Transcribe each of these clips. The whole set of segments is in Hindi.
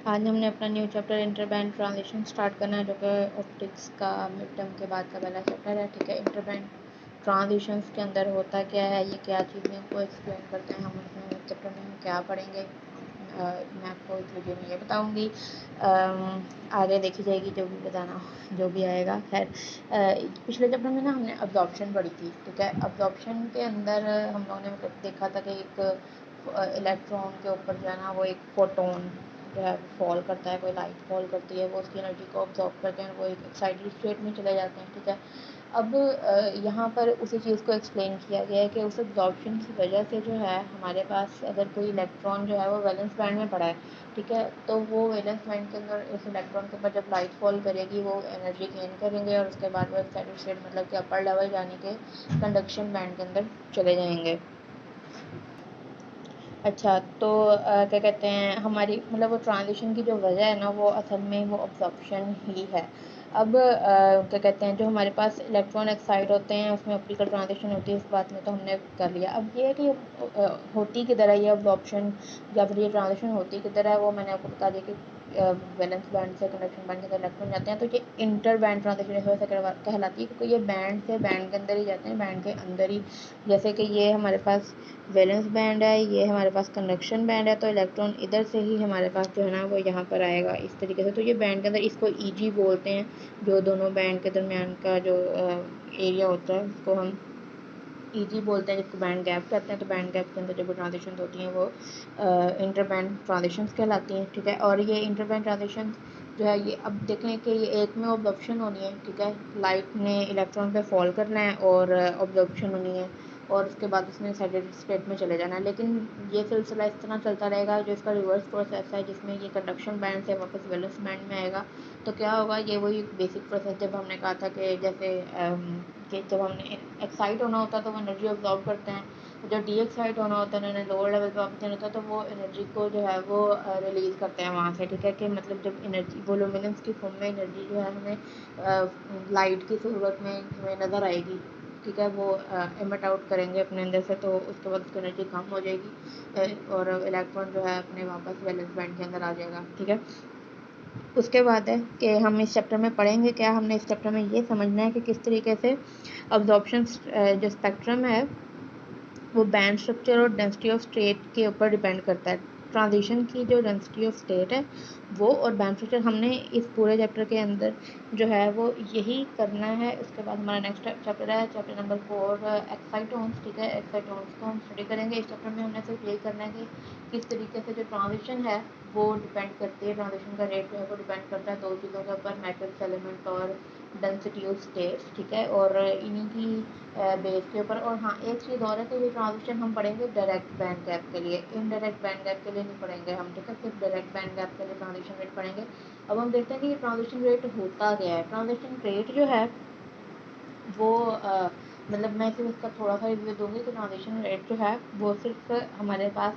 आज हमने अपना न्यू चैप्टर इंटरबैंड ट्रांजिशन स्टार्ट करना है, जो कि ऑप्टिक्स का मिड टर्म के बाद का पहला चैप्टर है। ठीक है, इंटरबैंड ट्रांजिशंस के अंदर होता क्या है, ये क्या चीज़ें हमको एक्सप्लेन करते हैं, हम अपने चैप्टर में हम क्या पढ़ेंगे, मैं आपको इस वीडियो में ये बताऊंगी। आगे देखी जाएगी जो भी बताना जो भी आएगा। खैर, पिछले चैप्टर में ना हमने अब्जॉर्प्शन पढ़ी थी। ठीक है, अब्जॉर्प्शन के अंदर हम लोगों ने मतलब देखा था कि एक इलेक्ट्रॉन के ऊपर जो है ना वो एक फोटोन जो है फॉल करता है, कोई लाइट फॉल करती है, वो उसकी एनर्जी को ऑब्जॉर्व करते हैं, वो एक एक्साइटेड स्टेट में चले जाते हैं। ठीक है, अब यहाँ पर उसी चीज़ को एक्सप्लेन किया गया है कि उस एब्जॉर्प्शन की वजह से जो है हमारे पास अगर कोई इलेक्ट्रॉन जो है वो वैलेंस बैंड में पड़ा है, ठीक है, तो वो वैलेंस बैंड के अंदर उस इलेक्ट्रॉन के ऊपर जब लाइट फॉल करेगी वो एनर्जी गेन करेंगे और उसके बाद वो एक्साइटेड स्टेट मतलब कि अपर लेवल यानी कि कंडक्शन बैंड के अंदर चले जाएंगे। अच्छा, तो क्या कहते हैं, हमारी मतलब वो ट्रांजिशन की जो वजह है ना वो असल में वो अब्जॉर्प्शन ही है। अब क्या कहते हैं, जो हमारे पास इलेक्ट्रॉन एक्साइड होते हैं उसमें ऑप्टिकल ट्रांजिशन होती है, इस बात में तो हमने कर लिया। अब ये है कि होती किधर है ये अब्जॉर्प्शन या फिर ये ट्रांजिशन होती किधर है, वो मैंने आपको बता दिया कि वैलेंस बैंड से कंडक्शन बैंड के अंदर इलेक्ट्रॉन जाते हैं, तो ये इंटर बैंड ट्रांजिशन इस वजह से कहलाती है क्योंकि ये बैंड से बैंड के अंदर ही जाते हैं, बैंड के अंदर ही। जैसे कि ये हमारे पास वैलेंस बैंड है, ये हमारे पास कंडक्शन बैंड है, तो इलेक्ट्रॉन इधर से ही हमारे पास जो है ना वो यहाँ पर आएगा इस तरीके से। तो ये बैंड के अंदर इसको ईजी बोलते हैं, जो दोनों बैंड के दरमियान का जो एरिया होता है उसको हम ईजी बोलते हैं, जिसको बैंड गैप कहते हैं। तो बैंड गैप के अंदर जो ट्रांजिशन होती हैं वो इंटर बैंड ट्रांजिशंस कहलाती हैं। ठीक है, और ये इंटर बैंड ट्रांजिशन जो है ये अब देखें कि ये एक में ऑब्जॉर्प्शन होनी है। ठीक है, लाइट ने इलेक्ट्रॉन पे फॉल करना है और ऑब्जॉर्प्शन होनी है और उसके बाद उसने एक्साइटेड स्टेट में चले जाना है। लेकिन ये सिलसिला इस तरह चलता रहेगा, जो इसका रिवर्स प्रोसेस है जिसमें ये कंडक्शन बैंड से वापस वैलेंस बैंड में आएगा। तो क्या होगा, ये वही बेसिक प्रोसेस जब हमने कहा था कि जैसे कि जब हमने एक्साइट होना होता है तो वो एनर्जी ऑब्जॉर्व करते हैं, जब डी एक्साइट होना होता है उन्होंने लोअर लेवल पे वापस जाना होता है तो वो एनर्जी को जो है वो रिलीज़ करते हैं वहाँ से। ठीक है, कि मतलब जब एनर्जी वो लुमिनेंस की फॉर्म में एनर्जी जो है हमें लाइट की सूरत में हमें नज़र आएगी। ठीक है, वो एमिट आउट करेंगे अपने अंदर से, तो उसके बाद उसकी एनर्जी कम हो जाएगी और इलेक्ट्रॉन जो है अपने वापस वैलेंस बैंड के अंदर आ जाएगा। ठीक है, उसके बाद है कि हम इस चैप्टर में पढ़ेंगे क्या, हमने इस चैप्टर में ये समझना है कि किस तरीके से अब्जॉर्प्शन जो स्पेक्ट्रम है वो बैंड स्ट्रक्चर और डेंसिटी ऑफ स्टेट के ऊपर डिपेंड करता है। ट्रांजिशन की जो डेंसिटी ऑफ स्टेट है वो और बैंड स्ट्रक्चर हमने इस पूरे चैप्टर के अंदर जो है वो यही करना है। उसके बाद हमारा नेक्स्ट चैप्टर है चैप्टर नंबर 4 एक्साइटोन्स। ठीक है, एक्साइटोन्स को हम स्टडी करेंगे। इस चैप्टर में हमने सिर्फ यही करना है कि किस तरीके से जो ट्रांजिशन है वो डिपेंड करती है, ट्रांजिशन का रेट जो है वो डिपेंड करता है दो चीज़ों के ऊपर, मैट्रिक्स एलिमेंट और डेंसिटी ऑफ स्टेट्स। ठीक है, और इन्हीं की बेस के ऊपर। और हाँ, एक चीज़ और है कि ये ट्रांजिशन हम पढ़ेंगे डायरेक्ट बैंड गैप के लिए, इनडायरेक्ट बैंड गैप के लिए नहीं पढ़ेंगे हम। ठीक है, सिर्फ डायरेक्ट बैंड गैप के लिए ट्रांजिशन रेट पढ़ेंगे। अब हम देखते हैं कि ये ट्रांजिशन रेट होता क्या है। ट्रांजिशन रेट जो है वो मतलब मैं सिर्फ इसका थोड़ा सा रिव्यू दूंगी कि ट्रांजिशन रेट जो है वो सिर्फ हमारे पास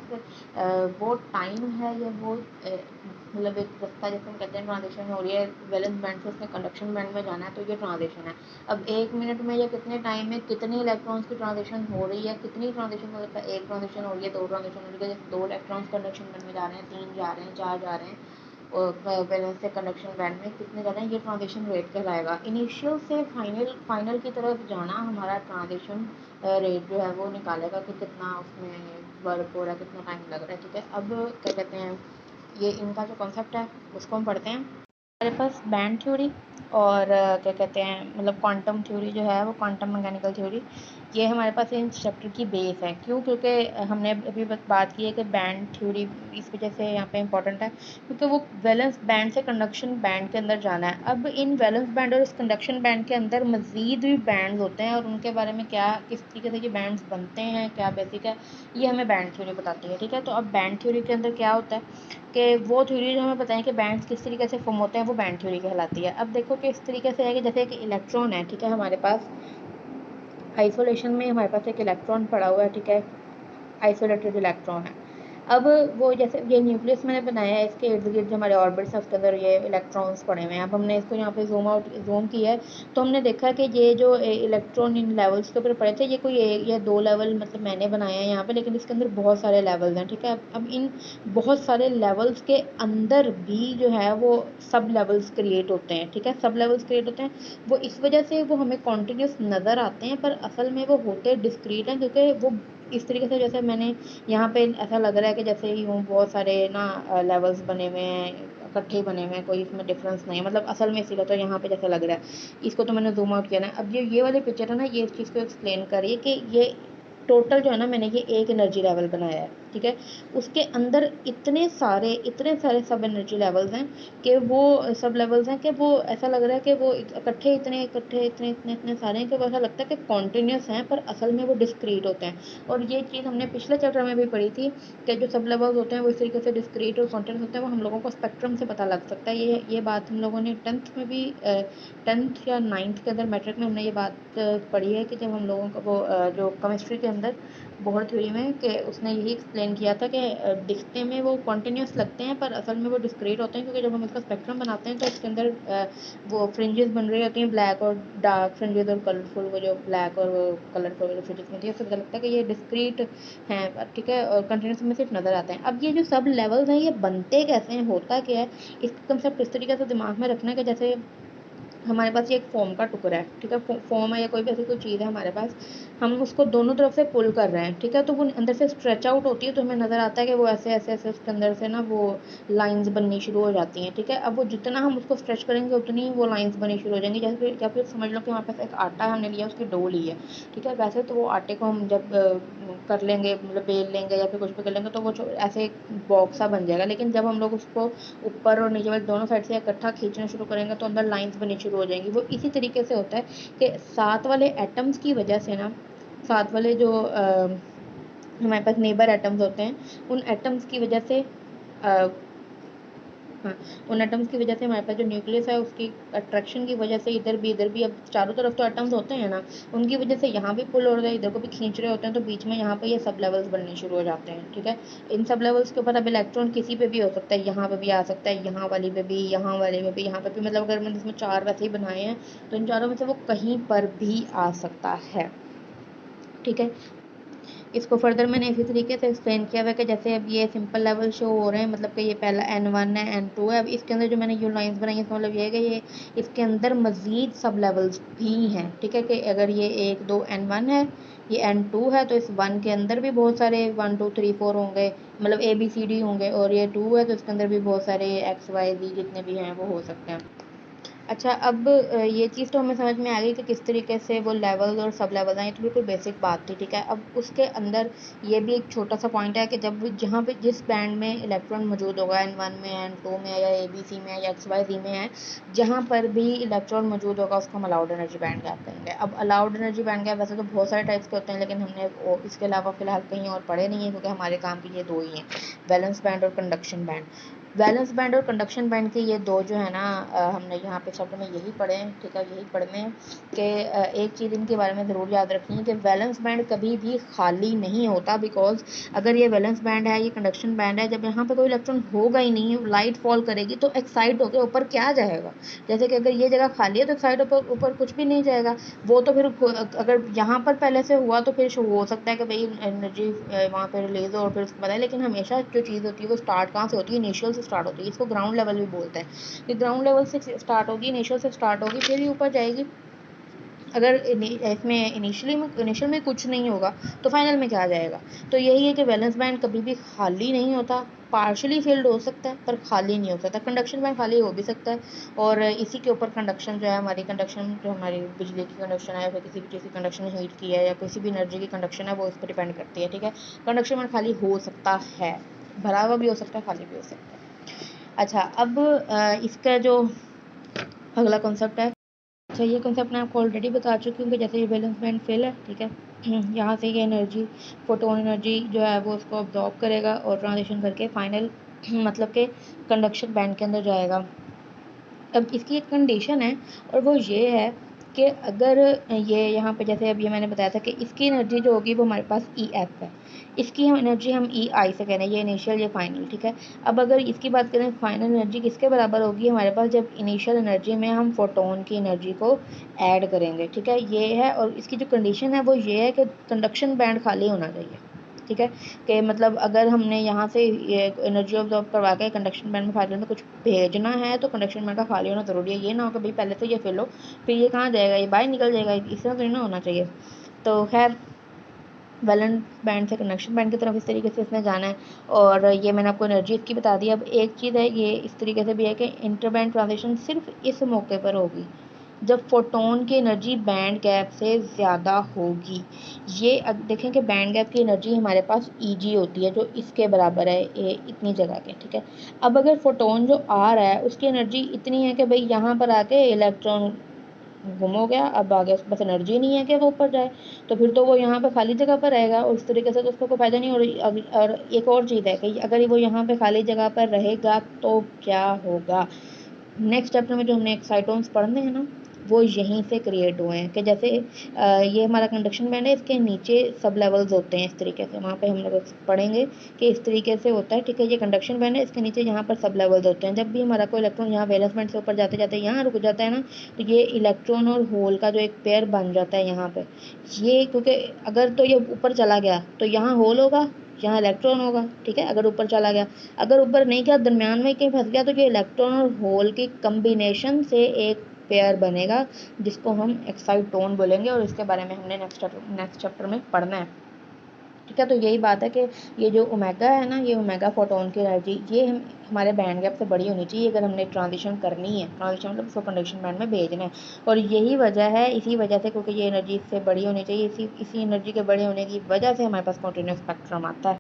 वो टाइम है या वो मतलब एक रास्ता जैसे हम कहते हैं ट्रांजिशन हो रही है वैलेंस बैंड से उसने कंडक्शन बैंड में जाना है, तो ये ट्रांजिशन है। अब एक मिनट में या कितने टाइम में कितने इलेक्ट्रॉन्स की ट्रांजिशन हो रही है, कितनी ट्रांजिशन हो सकता है, एक ट्रांजिशन हो रही है, दो ट्रांजिशन हो रही है, जैसे दो इलेक्ट्रॉन्स कंडक्शन बैंड में जा रहे हैं, तीन जा रहे हैं, चार जा रहे हैं और वैलेंस से कंडक्शन बैंड में कितने ज़्यादा ये ट्रांजिशन रेट कहलाएगा। इनिशियल से फाइनल की तरफ जाना हमारा ट्रांजिशन रेट जो है वो निकालेगा कि कितना उसमें वर्क हो रहा है, कितना टाइम लग रहा है। ठीक है, अब क्या कहते हैं, ये इनका जो कॉन्सेप्ट है उसको हम पढ़ते हैं। हमारे पास बैंड थ्योरी और क्या कहते हैं मतलब क्वांटम थ्योरी जो है वो क्वांटम मैकेनिकल थ्योरी, ये हमारे पास इन चैप्टर की बेस है। क्यों? क्योंकि हमने अभी बात की है कि बैंड थ्योरी इस वजह से यहाँ पे इम्पोर्टेंट है क्योंकि वो वैलेंस बैंड से कंडक्शन बैंड के अंदर जाना है। अब इन वैलेंस बैंड और इस कंडक्शन बैंड के अंदर मज़ीद भी बैंड होते हैं और उनके बारे में क्या किस तरीके से ये बैंड्स बनते हैं, क्या बेसिक है, ये हमें बैंड थ्योरी बताती है। ठीक है, तो अब बैंड थ्योरी के अंदर क्या होता है कि वो थ्योरी जो हमें बताएं कि बैंड्स किस तरीके से फॉर्म होते हैं वो बैंड थ्योरी कहलाती है। अब देखो कि इस तरीके से है कि जैसे एक इलेक्ट्रॉन है, ठीक है, हमारे पास आइसोलेशन में हमारे पास एक इलेक्ट्रॉन पड़ा हुआ है। ठीक है, आइसोलेटेड इलेक्ट्रॉन है। अब वो जैसे ये न्यूक्लियस मैंने बनाया है, इसके इर्द गिर्द जो हमारे ऑर्बिट्स हैं उसके अंदर ये इलेक्ट्रॉन्स पड़े हुए हैं। अब हमने इसको यहाँ पे जूम किया है तो हमने देखा कि ये जो इलेक्ट्रॉन इन लेवल्स के ऊपर पड़े थे, ये कोई ये 2 लेवल मतलब मैंने बनाए हैं यहाँ पे, लेकिन इसके अंदर बहुत सारे लेवल्स हैं, ठीक है। अब इन बहुत सारे लेवल्स के अंदर भी जो है वो सब लेवल्स क्रिएट होते हैं, ठीक है। सब लेवल्स क्रिएट होते हैं, वो इस वजह से वो हमें कॉन्टीन्यूस नज़र आते हैं, पर असल में वो होते डिस्क्रीट हैं, क्योंकि वो इस तरीके से, जैसे मैंने यहाँ पे ऐसा लग रहा है कि जैसे यूँ बहुत सारे ना लेवल्स बने हुए हैं, इकट्ठे बने हुए हैं, कोई इसमें डिफरेंस नहीं है, मतलब असल में इसीलिए तो यहाँ पे जैसा लग रहा है। इसको तो मैंने जूम आउट किया ना। अब ये वाली पिक्चर है ना, ये इस चीज़ को एक्सप्लेन कर रही है कि ये टोटल जो है ना, मैंने ये एक एनर्जी लेवल बनाया है, ठीक है। उसके अंदर इतने सारे सब एनर्जी लेवल्स हैं कि वो सब लेवल्स हैं कि वो ऐसा लग रहा है कि वो इतने सारे हैं कि वो ऐसा लगता है कि कॉन्टीन्यूस हैं, पर असल में वो डिस्क्रीट होते हैं। और ये चीज़ हमने पिछले चैप्टर में भी पढ़ी थी कि जो सब लेवल्स होते हैं वो इस तरीके से डिस्क्रीट और कॉन्टीन्यूस होते हैं, वो हम लोगों को स्पेक्ट्रम से पता लग सकता है। ये बात हम लोगों ने 10th में भी 10th या 9th के अंदर मैट्रिक में हमने ये बात पढ़ी है कि जब हम लोगों को वो जो केमिस्ट्री के अंदर बोहर थ्योरी में, कि उसने यही एक्सप्लेन किया था कि दिखने में वो कॉन्टीन्यूस लगते हैं पर असल में वो डिस्क्रीट होते हैं, क्योंकि जब हम इसका स्पेक्ट्रम बनाते हैं तो इसके अंदर वो फ्रिंजेस बन रही होती हैं, ब्लैक और डार्क फ्रिंजेस और कलरफुल, वो जो ब्लैक और वो कलरफुल जो फ्रिंजेस बनती है, उससे पता लगता है कि ये डिस्क्रीट हैं, ठीक है, और कंटिन्यूस में सिर्फ नज़र आते हैं। अब ये जो सब लेवल्स हैं ये बनते कैसे हैं, होता क्या है, इसका कंसेप्ट इस तरीके से दिमाग में रखना है कि जैसे हमारे पास ये एक फोम का टुकड़ा है, ठीक है। फोम है या कोई भी ऐसी कोई चीज़ है हमारे पास, हम उसको दोनों तरफ से पुल कर रहे हैं, ठीक है। तो वो अंदर से स्ट्रेच आउट होती है, तो हमें नज़र आता है कि वो ऐसे ऐसे ऐसे उसके अंदर से ना वो लाइंस बननी शुरू हो जाती हैं, ठीक है। अब वो जितना हम उसको स्ट्रेच करेंगे उतनी वो लाइंस बननी शुरू हो जाएंगी। जैसे या फिर समझ लो कि हमारे पास एक आटा हमने लिया, उसकी डो ली है, ठीक है। वैसे तो वो आटे को हम जब कर लेंगे, मतलब बेल लेंगे या फिर कुछ भी कर लेंगे, तो वो ऐसे बॉक्स सा बन जाएगा। लेकिन जब हम लोग उसको ऊपर और नीचे वाले दोनों साइड से इकट्ठा खींचना शुरू करेंगे तो अंदर लाइंस बननी शुरू हो जाएंगी। वो इसी तरीके से होता है कि साथ वाले एटम्स की वजह से ना, साथ वाले जो हमारे पास नेबर एटम्स होते हैं, उन एटम्स की वजह से हाँ, उन एटम्स की वजह से हमारे पास जो न्यूक्लियस है उसकी अट्रैक्शन की वजह से इधर भी अब चारों तरफ तो एटम्स होते हैं ना, उनकी वजह से यहाँ भी पुल हो रहा है, इधर को भी खींच रहे होते हैं, तो बीच में यहाँ पे ये सब लेवल्स बनने शुरू हो जाते हैं, ठीक है। इन सब लेवल्स के ऊपर अब इलेक्ट्रॉन किसी पे भी हो सकता है, यहाँ पे भी आ सकता है, यहाँ वाली पे भी, यहाँ वाले पे भी, यहाँ पे भी, मतलब अगर मैंने इसमें 4 वैसे ही बनाए हैं तो इन चारों में से वो कहीं पर भी आ सकता है, ठीक है। इसको फर्दर मैंने इसी तरीके से एक्सप्लेन किया हुआ है कि जैसे अब ये सिंपल लेवल शो हो रहे हैं, मतलब कि ये पहला N1 है, N2 है। अब इसके अंदर जो मैंने यू लाइंस बनाई है, इसका मतलब ये है कि ये इसके अंदर मज़ीद सब लेवल्स भी हैं, ठीक है। कि अगर ये 1 2 N1 है, ये N2 है, तो इस 1 के अंदर भी बहुत सारे 1 2 3 4 होंगे, मतलब ABCD होंगे, और ये 2 है तो इसके अंदर भी बहुत सारे XYZ जितने भी हैं वो हो सकते हैं। अच्छा, अब ये चीज़ तो हमें समझ में आ गई कि किस तरीके से वो लेवल्स और सब लेवल्स हैं, ये तो बिल्कुल बेसिक बात थी, ठीक है। अब उसके अंदर ये भी एक छोटा सा पॉइंट है कि जब जहाँ पे जिस बैंड में इलेक्ट्रॉन मौजूद होगा, N1 में, N2 में या ABC में या XYZ में है, जहाँ पर भी इलेक्ट्रॉन मौजूद होगा उसको हम अलाउड एनर्जी बैंड गैप कहेंगे। अब अलाउड एनर्जी बैंड गैप वैसे तो बहुत सारे टाइप्स के होते हैं, लेकिन हमने इसके अलावा फ़िलहाल कहीं और पढ़े नहीं है, क्योंकि हमारे काम की ये 2 ही हैं, वैलेंस बैंड और कंडक्शन बैंड। वैलेंस बैंड और कंडक्शन बैंड के ये 2 जो है ना, हमने यहाँ पे शब्द में यही पढ़े हैं, ठीक है, यही पढ़ने हैं कि एक चीज़ इनके बारे में ज़रूर याद रखनी है कि वैलेंस बैंड कभी भी खाली नहीं होता, बिकॉज अगर ये वैलेंस बैंड है, ये कंडक्शन बैंड है, जब यहाँ पे कोई इलेक्ट्रॉन होगा ही नहीं, लाइट फॉल करेगी तो एक्साइट होकर ऊपर क्या जाएगा। जैसे कि अगर ये जगह खाली है तो एक्साइट ऊपर कुछ भी नहीं जाएगा। वो तो फिर अगर यहाँ पर पहले से हुआ तो फिर हो सकता है कि भाई एनर्जी वहाँ पर रिलीज हो और फिर उसको पता है, लेकिन हमेशा जो चीज़ होती है वो स्टार्ट कहाँ से होती है, इनिशियल से स्टार्ट होती है। इसको ग्राउंड लेवल भी बोलते हैं, कि ग्राउंड लेवल से स्टार्ट होगी, इनिशियल से स्टार्ट होगी, फिर ही ऊपर जाएगी। अगर इसमें इनिशियल में कुछ नहीं होगा तो फाइनल में क्या आ जाएगा। तो यही है कि वैलेंस बैंड कभी भी खाली नहीं होता, पार्शली फिल्ड हो सकता है पर खाली नहीं हो सकता। कंडक्शन बैंड खाली हो भी सकता है, और इसी के ऊपर कंडक्शन जो है, हमारी कंडक्शन जो हमारी बिजली की कंडक्शन है, या फिर किसी भी चीज़ की कंडक्शन, हीट की है या किसी भी एनर्जी की कंडक्शन है, वो इस पर डिपेंड करती है, ठीक है। कंडक्शन बैंड खाली हो सकता है, भरा हुआ भी हो सकता है, खाली भी हो सकता है। अच्छा, अब इसका जो अगला कॉन्सेप्ट है, अच्छा ये कॉन्सेप्ट मैं आपको ऑलरेडी बता चुकी हूँ कि जैसे ये वैलेंस बैंड फेल है, ठीक है, यहाँ से ये एनर्जी, फोटोन एनर्जी जो है वो उसको अब्जॉर्ब करेगा और ट्रांजिशन करके फाइनल मतलब के कंडक्शन बैंड के अंदर जाएगा। अब इसकी एक कंडीशन है और वो ये है कि अगर ये यहाँ पे जैसे अब ये मैंने बताया था कि इसकी एनर्जी जो होगी वो हमारे पास ई एफ है, इसकी एनर्जी हम ई आई से कह रहे हैं, ये इनिशियल ये फाइनल, ठीक है। अब अगर इसकी बात करें फाइनल एनर्जी किसके बराबर होगी हमारे पास, जब इनिशियल एनर्जी में हम फोटोन की एनर्जी को ऐड करेंगे, ठीक है, ये है। और इसकी जो कंडीशन है वो ये है कि कंडक्शन बैंड खाली होना चाहिए, ठीक है, कि मतलब अगर हमने यहाँ से ये एनर्जी ऑब्जॉर्व करवा के कंडक्शन बैंड में फाइनल में कुछ भेजना है तो कंडक्शन बैंड का खाली होना ज़रूरी है। ये ना हो कि भाई पहले से ये फिल हो फिर ये कहाँ जाएगा, ये बाहर निकल जाएगा, इस तरह तो नहीं ना होना चाहिए। तो खैर वैलेंस बैंड से कंडक्शन बैंड की तरफ इस तरीके से इसने जाना है। और ये मैंने आपको एनर्जी इसकी बता दी। अब एक चीज़ है ये इस तरीके से भी है कि इंटरबैंड ट्रांजिशन सिर्फ इस मौके पर होगी जब फोटोन की एनर्जी बैंड गैप से ज़्यादा होगी। ये अब देखें कि बैंड गैप की एनर्जी हमारे पास Eg होती है जो इसके बराबर है ये इतनी जगह के, ठीक है। अब अगर फोटोन जो आ रहा है उसकी एनर्जी इतनी है कि भाई यहाँ पर आके इलेक्ट्रॉन गुम हो गया, अब आगे उसके पास एनर्जी नहीं है कि वो ऊपर जाए, तो फिर तो वो यहाँ पे खाली जगह पर रहेगा और उस तरीके से तो उसको कोई फ़ायदा नहीं। और एक और चीज़ है कि अगर वो यहाँ पे खाली जगह पर रहेगा तो क्या होगा, नेक्स्ट चैप्टर में जो हमने एक्साइटोन्स पढ़ने हैं ना वो यहीं से क्रिएट हुए हैं। कि जैसे ये हमारा कंडक्शन बैंड है, इसके नीचे सब लेवल्स होते हैं इस तरीके से, वहाँ पे हम लोग पढ़ेंगे कि इस तरीके से होता है, ठीक है। ये कंडक्शन बैंड है, इसके नीचे यहाँ पर सब लेवल्स होते हैं। जब भी हमारा कोई इलेक्ट्रॉन यहाँ वैलेंस बैंड से ऊपर जाते जाते यहाँ रुक जाता है ना, तो ये इलेक्ट्रॉन और होल का जो एक पेयर बन जाता है यहाँ पे, ये क्योंकि अगर तो ये ऊपर चला गया तो यहाँ होल होगा, यहाँ इलेक्ट्रॉन होगा, ठीक है, अगर ऊपर चला गया। अगर ऊपर नहीं गया, दरमियान में कहीं फंस गया, तो ये इलेक्ट्रॉन और होल की कम्बिनेशन से एक पेयर बनेगा जिसको हम एक्साइटोन बोलेंगे और इसके बारे में हमने नेक्स्ट चैप्टर में पढ़ना है, ठीक है। तो यही बात है कि ये जो ओमेगा है ना, ये ओमेगा फोटोन की एनर्जी ये हमारे बैंड गैप से बड़ी होनी चाहिए अगर हमने ट्रांजिशन करनी है, ट्रांजिशन मतलब उसको कंडक्शन बैंड में भेजना है। और यही वजह है, इसी वजह से क्योंकि ये एनर्जी इससे बड़ी होनी चाहिए, इसी एनर्जी के बड़े होने की वजह से हमारे पास कॉन्टिन्यूस स्पेक्ट्रम आता है।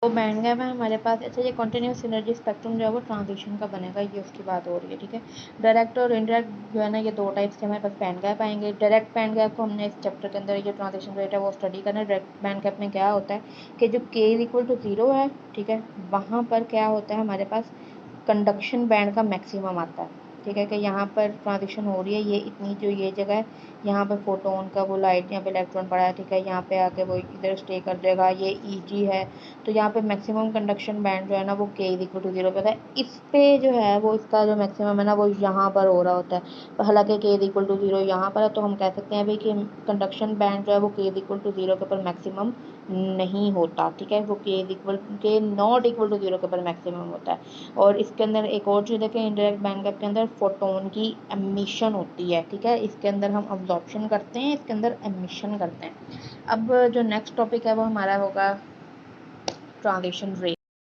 तो बैंड गैप है हमारे पास। अच्छा, ये कॉन्टिन्यूस एनर्जी स्पेक्ट्रम जो है वो ट्रांजिशन का बनेगा, ये उसकी बात हो रही है, ठीक है। डायरेक्ट और इनडायरेक्ट जो है ना, ये दो टाइप्स के हमारे पास बैंड गैप आएंगे। डायरेक्ट बैंड गैप को हमने इस चैप्टर के अंदर ये ट्रांजिशन रेट है वो स्टडी करना है। डायरेक्ट बैंड गैप में क्या होता है कि जो k इक्वल टू 0 है, ठीक है, वहाँ पर क्या होता है हमारे पास कंडक्शन बैंड का मैक्सिमम आता है, ठीक है, कि यहाँ पर ट्रांजिशन हो रही है, ये इतनी जो ये जगह है, यहाँ पर फोटोन का वो लाइट यहाँ पे इलेक्ट्रॉन पड़ा है, ठीक है, यहाँ पे आके वो इधर स्टे कर जाएगा, ये Eg है। तो यहाँ पे मैक्सिमम कंडक्शन बैंड जो है ना वो k इक्वल टू 0 पे होता है। इस पे जो है वो इसका जो मैक्सिमम है ना वो यहाँ पर हो रहा होता है। हालांकि k इक्वल टू 0 यहाँ पर है, तो हम कह सकते हैं भाई कि कंडक्शन बैंड जो है वो k इक्वल टू 0 के ऊपर मैक्सिमम नहीं होता, ठीक है, वो के नॉट इक्वल टू 0 के ऊपर मैक्सिमम होता है। और इसके अंदर एक और चीज़ है कि इंडायरेक्ट बैंड गैप के अंदर फोटोन की एमिशन होती है, ठीक है, इसके अंदर हम अब्जॉर्प्शन करते हैं, इसके अंदर एमिशन करते हैं। अब जो नेक्स्ट टॉपिक है वो हमारा होगा ट्रांजिशन रेट।